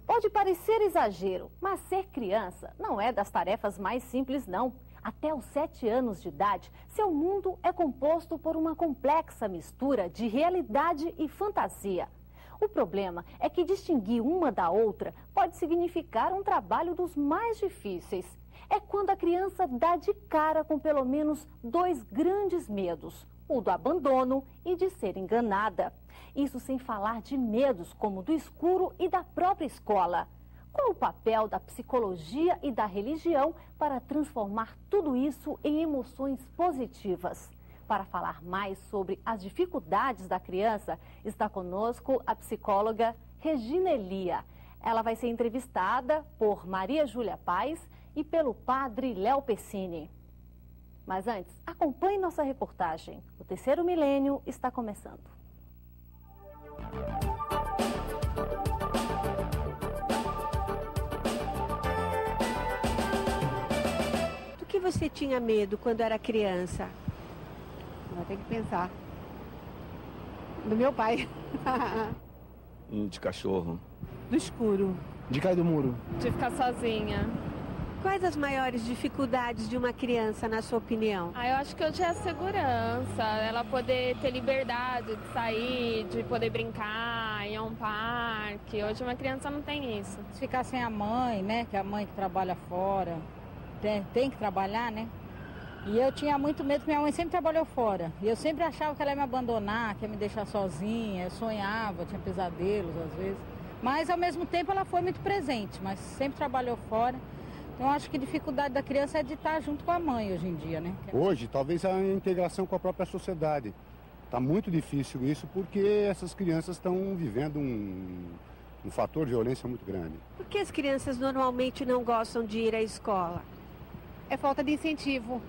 Pode parecer exagero, mas ser criança não é das tarefas mais simples, não. Até os 7 anos de idade, seu mundo é composto por uma complexa mistura de realidade e fantasia. O problema é que distinguir uma da outra pode significar um trabalho dos mais difíceis. É quando a criança dá de cara com pelo menos 2 grandes medos: o do abandono e de ser enganada. Isso sem falar de medos como do escuro e da própria escola. Qual o papel da psicologia e da religião para transformar tudo isso em emoções positivas? Para falar mais sobre as dificuldades da criança, está conosco a psicóloga Regina Elia. Ela vai ser entrevistada por Maria Júlia Paz e pelo padre Léo Pessini. Mas antes, acompanhe nossa reportagem. O terceiro milênio está começando. Do que você tinha medo quando era criança? Vai ter que pensar. Do meu pai. De cachorro. Do escuro. De cair do muro. De ficar sozinha. Quais as maiores dificuldades de uma criança, na sua opinião? Eu acho que hoje é a segurança, ela poder ter liberdade de sair, de poder brincar, ir a um parque. Hoje uma criança não tem isso. Ficar sem a mãe, né? Que é a mãe que trabalha fora, tem que trabalhar, né? E eu tinha muito medo que minha mãe sempre trabalhou fora. E eu sempre achava que ela ia me abandonar, que ia me deixar sozinha. Eu sonhava, tinha pesadelos às vezes. Mas ao mesmo tempo ela foi muito presente, mas sempre trabalhou fora. Então, eu acho que a dificuldade da criança é de estar junto com a mãe hoje em dia, né? Hoje, talvez a integração com a própria sociedade. Está muito difícil isso porque essas crianças estão vivendo um fator de violência muito grande. Por que as crianças normalmente não gostam de ir à escola? É falta de incentivo.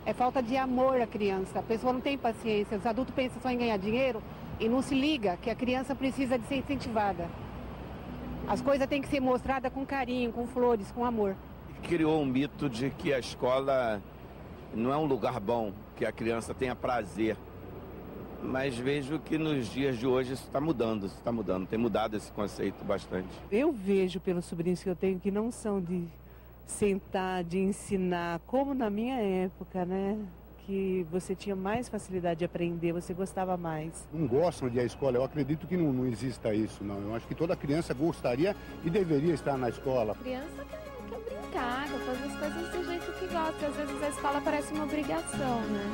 É falta de amor à criança. A pessoa não tem paciência. Os adultos pensam só em ganhar dinheiro e não se liga que a criança precisa de ser incentivada. As coisas têm que ser mostradas com carinho, com flores, com amor. Criou um mito de que a escola não é um lugar bom, que a criança tenha prazer. Mas vejo que nos dias de hoje isso está mudando, tem mudado esse conceito bastante. Eu vejo pelos sobrinhos que eu tenho que não são de sentar, de ensinar, como na minha época, né? Que você tinha mais facilidade de aprender, você gostava mais. Não gostam de ir à escola, eu acredito que não exista isso, não. Eu acho que toda criança gostaria e deveria estar na escola. A criança quer brincar, quer fazer as coisas do jeito que gosta. Às vezes a escola parece uma obrigação, né?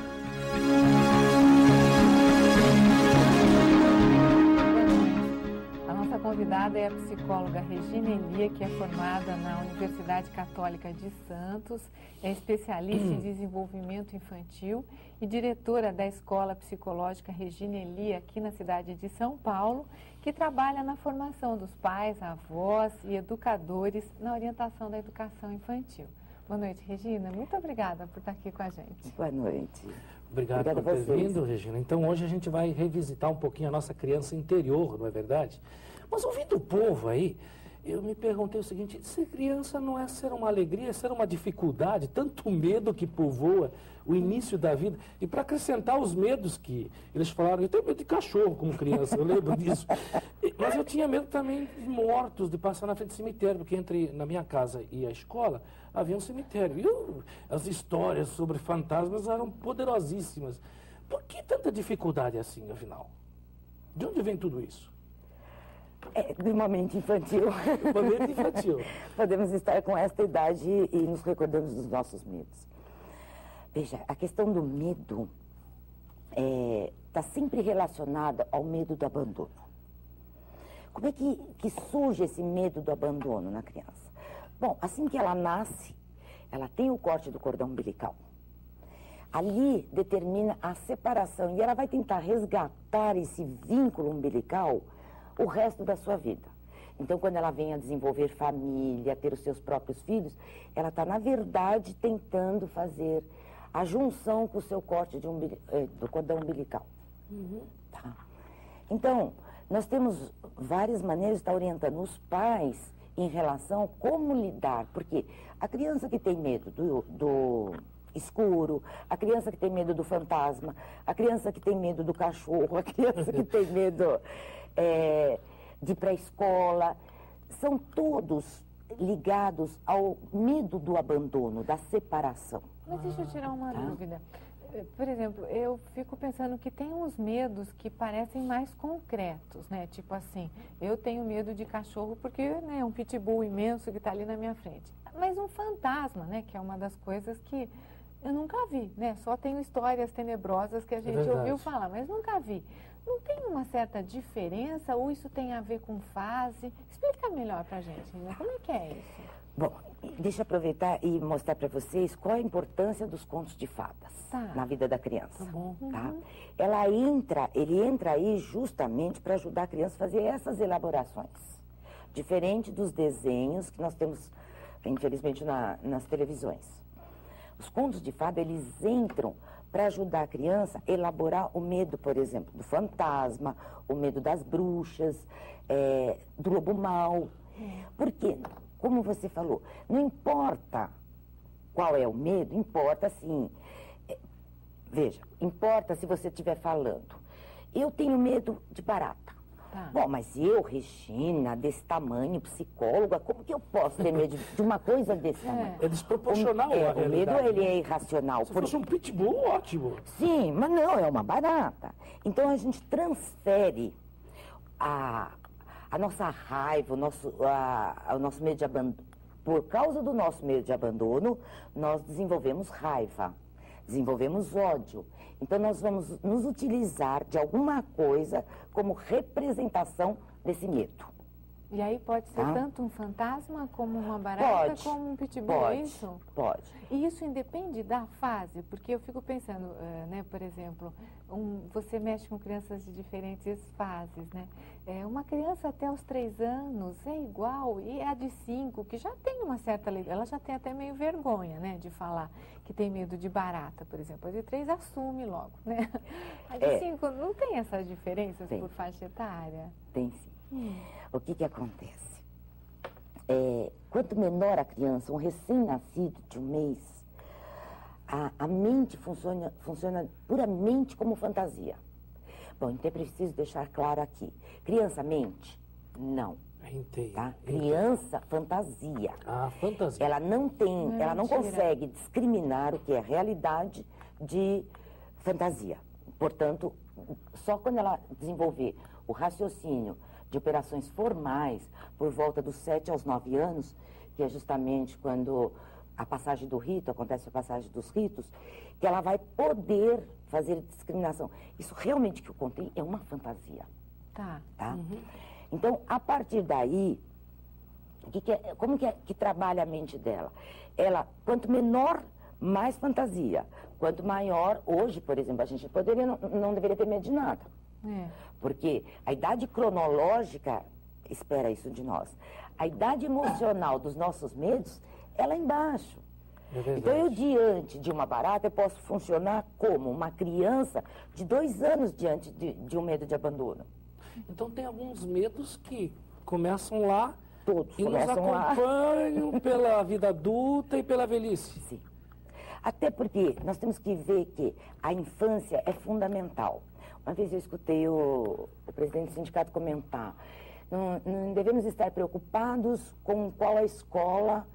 A nossa convidada é a psicóloga Regina Elia, que é formada na Universidade Católica de Santos, é especialista em desenvolvimento infantil e diretora da Escola Psicológica Regina Elia, aqui na cidade de São Paulo, que trabalha na formação dos pais, avós e educadores na orientação da educação infantil. Boa noite, Regina. Muito obrigada por estar aqui com a gente. Boa noite. Obrigado por ter vindo, Regina. Então, hoje a gente vai revisitar um pouquinho a nossa criança interior, não é verdade? Mas ouvindo o povo aí, eu me perguntei o seguinte: ser criança não é ser uma alegria, é ser uma dificuldade, tanto medo que povoa o início da vida. E para acrescentar os medos que eles falaram, eu tenho medo de cachorro como criança, eu lembro disso. Mas eu tinha medo também de mortos, de passar na frente do cemitério, porque entre na minha casa e a escola havia um cemitério. E as histórias sobre fantasmas eram poderosíssimas. Por que tanta dificuldade assim, afinal? De onde vem tudo isso? De uma mente infantil. Uma mente infantil. Podemos estar com esta idade e nos recordamos dos nossos medos. Veja, a questão do medo está sempre relacionada ao medo do abandono. Como é que surge esse medo do abandono na criança? Bom, assim que ela nasce, ela tem o corte do cordão umbilical. Ali determina a separação e ela vai tentar resgatar esse vínculo umbilical o resto da sua vida. Então, quando ela vem a desenvolver família, ter os seus próprios filhos, ela está, na verdade, tentando fazer a junção com o seu corte do cordão umbilical. Tá? Então, nós temos várias maneiras de estar orientando os pais em relação a como lidar, porque a criança que tem medo do escuro, a criança que tem medo do fantasma, a criança que tem medo do cachorro, a criança que tem medo de ir para a escola, são todos ligados ao medo do abandono, da separação. Mas deixa eu tirar uma dúvida. Por exemplo, eu fico pensando que tem uns medos que parecem mais concretos, né? Tipo assim, eu tenho medo de cachorro porque é um pitbull imenso que está ali na minha frente. Mas um fantasma, né? Que é uma das coisas que eu nunca vi, né? Só tenho histórias tenebrosas que a gente ouviu falar, mas nunca vi. Não tem uma certa diferença ou isso tem a ver com fase? Explica melhor pra gente, né? Como é que é isso? Bom, deixa eu aproveitar e mostrar para vocês qual a importância dos contos de fadas na vida da criança. Tá bom. Tá? Ele entra aí justamente para ajudar a criança a fazer essas elaborações. Diferente dos desenhos que nós temos, infelizmente, nas televisões. Os contos de fada, eles entram para ajudar a criança a elaborar o medo, por exemplo, do fantasma, o medo das bruxas, do lobo mau. Por quê? Como você falou, não importa qual é o medo, importa assim. Veja, importa se você estiver falando. Eu tenho medo de barata. Tá. Bom, mas eu, Regina, desse tamanho, psicóloga, como que eu posso ter medo de uma coisa desse tamanho? É desproporcional a realidade. O medo, ele é irracional. Se fosse um pitbull, ótimo. Sim, mas não, é uma barata. Então a gente transfere a nossa raiva, o nosso medo de abandono. Por causa do nosso medo de abandono, nós desenvolvemos raiva, desenvolvemos ódio. Então nós vamos nos utilizar de alguma coisa como representação desse medo. E aí pode ser tanto um fantasma como uma barata, como um pitbull, é isso? Pode. E isso independe da fase, porque eu fico pensando, né, por exemplo, você mexe com crianças de diferentes fases, né? Uma criança até os 3 anos é igual, e a de 5, que já tem uma certa... Ela já tem até meio vergonha, né, de falar que tem medo de barata, por exemplo. A de 3 assume logo, né? A de 5 não tem essas diferenças por faixa etária? Tem sim. O que acontece? Quanto menor a criança, um recém-nascido de 1 mês, a mente funciona puramente como fantasia. Bom, então é preciso deixar claro aqui. Criança mente? Não. Entendi. Tá? Criança fantasia. Fantasia. Ela não consegue discriminar o que é realidade de fantasia. Portanto, só quando ela desenvolver o raciocínio de operações formais por volta dos 7 aos 9 anos, que é justamente quando a passagem do rito, acontece a passagem dos ritos, que ela vai poder fazer discriminação. Isso realmente que eu contei é uma fantasia. Tá. Então, a partir daí, como que trabalha a mente dela? Ela, quanto menor, mais fantasia. Quanto maior, hoje, por exemplo, a gente não deveria ter medo de nada. Porque a idade cronológica espera isso de nós. A idade emocional dos nossos medos é lá embaixo. Então, eu diante de uma barata, eu posso funcionar como uma criança de 2 anos diante de um medo de abandono. Então, tem alguns medos que começam lá Todos e nos começam acompanham pela vida adulta e pela velhice. Sim. Até porque nós temos que ver que a infância é fundamental. Uma vez eu escutei o presidente do sindicato comentar, não devemos estar preocupados com qual a escola,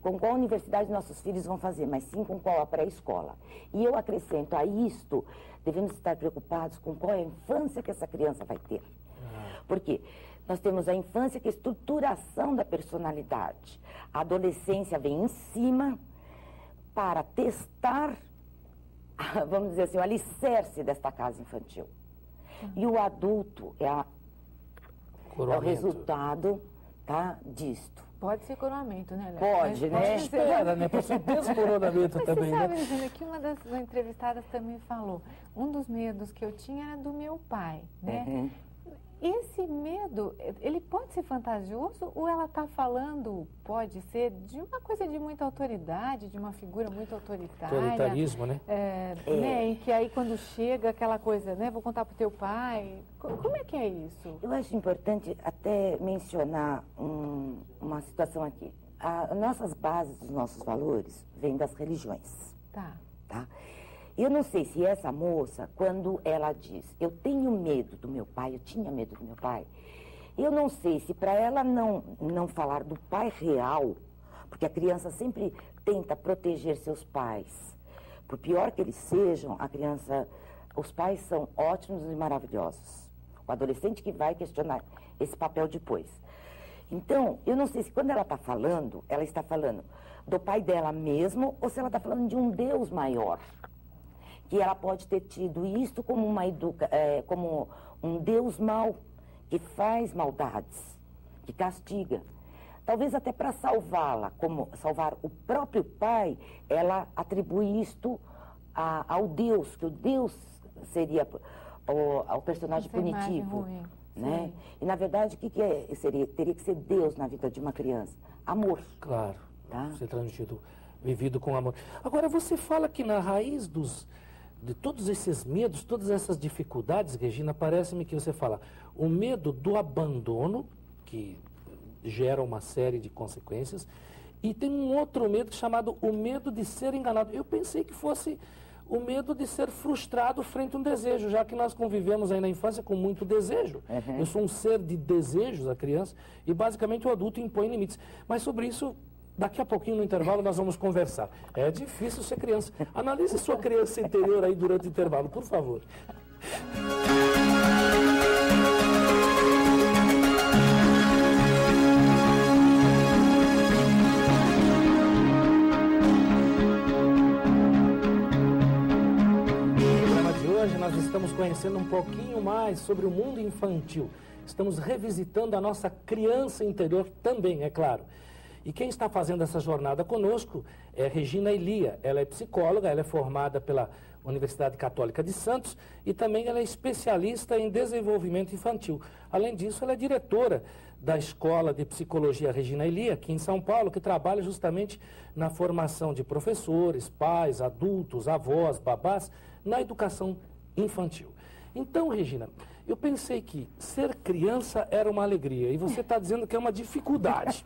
com qual universidade nossos filhos vão fazer, mas sim com qual a pré-escola. E eu acrescento a isto, devemos estar preocupados com qual é a infância que essa criança vai ter. Porque nós temos a infância, que é a estruturação da personalidade. A adolescência vem em cima para testar, vamos dizer assim, o alicerce desta casa infantil. E o adulto é o resultado, tá, disto. Pode ser coroamento, né, Léo? Pode, né? Espera, né? Pode ser descoronamento também, você sabe, né? Regina, que uma das entrevistadas também falou, um dos medos que eu tinha era do meu pai, né? Esse medo, ele pode ser fantasioso ou ela está falando, pode ser, de uma coisa de muita autoridade, de uma figura muito autoritária? Autoritarismo, né? Né? Em que aí quando chega aquela coisa, né? Vou contar para o teu pai. Como é que é isso? Eu acho importante até mencionar uma situação aqui. Nossas bases, os nossos valores, vêm das religiões. Tá. Eu não sei se essa moça, quando ela diz, eu tenho medo do meu pai, eu tinha medo do meu pai, Eu não sei se para ela não falar do pai real, porque a criança sempre tenta proteger seus pais. Por pior que eles sejam, os pais são ótimos e maravilhosos. O adolescente que vai questionar esse papel depois. Então, eu não sei se quando ela está falando do pai dela mesmo, ou se ela está falando de um Deus maior. Que ela pode ter tido isto como como um Deus mau, que faz maldades, que castiga. Talvez até para salvá-la, como salvar o próprio pai, ela atribui isto ao Deus, que o Deus seria o personagem punitivo. Ruim. Né? E, na verdade, o que teria que ser Deus na vida de uma criança? Amor. Claro, tá? Ser transmitido, vivido com amor. Agora, você fala que na raiz de todos esses medos, todas essas dificuldades, Regina, parece-me que você fala o medo do abandono, que gera uma série de consequências, e tem um outro medo chamado o medo de ser enganado. Eu pensei que fosse o medo de ser frustrado frente a um desejo, já que nós convivemos aí na infância com muito desejo. Uhum. Eu sou um ser de desejos, a criança, e basicamente o adulto impõe limites. Mas sobre isso, daqui a pouquinho no intervalo nós vamos conversar. É difícil ser criança. Analise sua criança interior aí durante o intervalo, por favor. Nós estamos conhecendo um pouquinho mais sobre o mundo infantil. Estamos revisitando a nossa criança interior também, é claro. E quem está fazendo essa jornada conosco é Regina Elia. Ela é psicóloga, ela é formada pela Universidade Católica de Santos e também ela é especialista em desenvolvimento infantil. Além disso, ela é diretora da Escola de Psicologia Regina Elia, aqui em São Paulo, que trabalha justamente na formação de professores, pais, adultos, avós, babás, na educação infantil. Então, Regina, eu pensei que ser criança era uma alegria e você está dizendo que é uma dificuldade.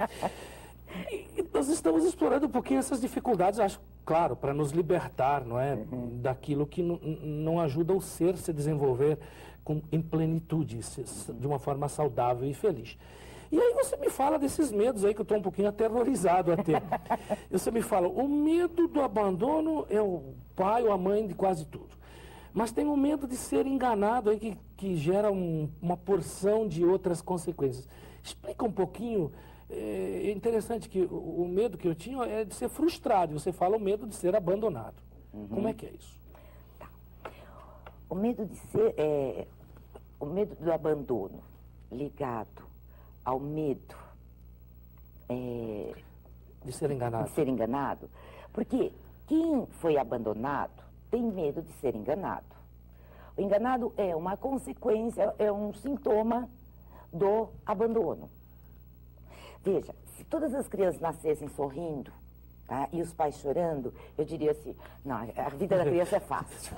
E nós estamos explorando um pouquinho essas dificuldades, acho, claro, para nos libertar, não é, daquilo que não ajuda o ser se desenvolver em plenitude, de uma forma saudável e feliz. E aí você me fala desses medos aí que eu estou um pouquinho aterrorizado até. Você me fala, o medo do abandono é o pai ou a mãe de quase tudo. Mas tem o medo de ser enganado aí que gera uma porção de outras consequências. Explica um pouquinho. É interessante que o medo que eu tinha é de ser frustrado. Você fala o medo de ser abandonado. Como é que é isso? Tá. O medo de ser, o medo do abandono ligado ao medo de ser enganado. De ser enganado, porque quem foi abandonado tem medo de ser enganado. O enganado é uma consequência, é um sintoma do abandono. Veja, se todas as crianças nascessem sorrindo, tá, e os pais chorando, eu diria assim, não, a vida da criança é fácil.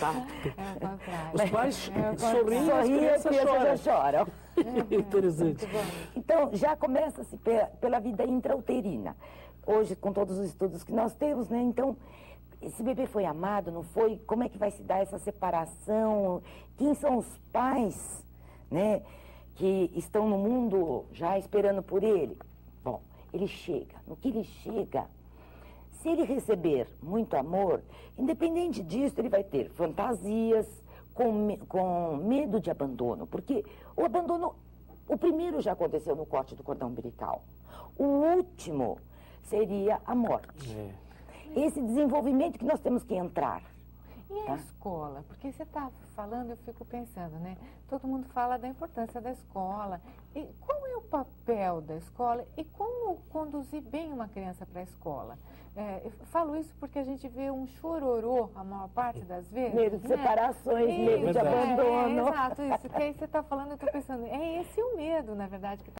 Tá? É o contrário. Os pais sorriem, as crianças já choram. Interessante. Então, já começa-se pela vida intrauterina. Hoje, com todos os estudos que nós temos, né, então, esse bebê foi amado, não foi? Como é que vai se dar essa separação? Quem são os pais, né, que estão no mundo já esperando por ele? Bom, ele chega. No que ele chega, se ele receber muito amor, independente disso, ele vai ter fantasias, com medo de abandono. Porque o abandono, o primeiro já aconteceu no corte do cordão umbilical. O último seria a morte. Esse desenvolvimento que nós temos que entrar. E a escola? Porque você está falando, eu fico pensando, né? Todo mundo fala da importância da escola. E qual é o papel da escola e como conduzir bem uma criança para a escola? Eu falo isso porque a gente vê um chororô a maior parte das vezes. Medo de separações, medo de abandono. Exato, isso. Que aí você está falando, eu estou pensando, é esse o medo, na verdade, que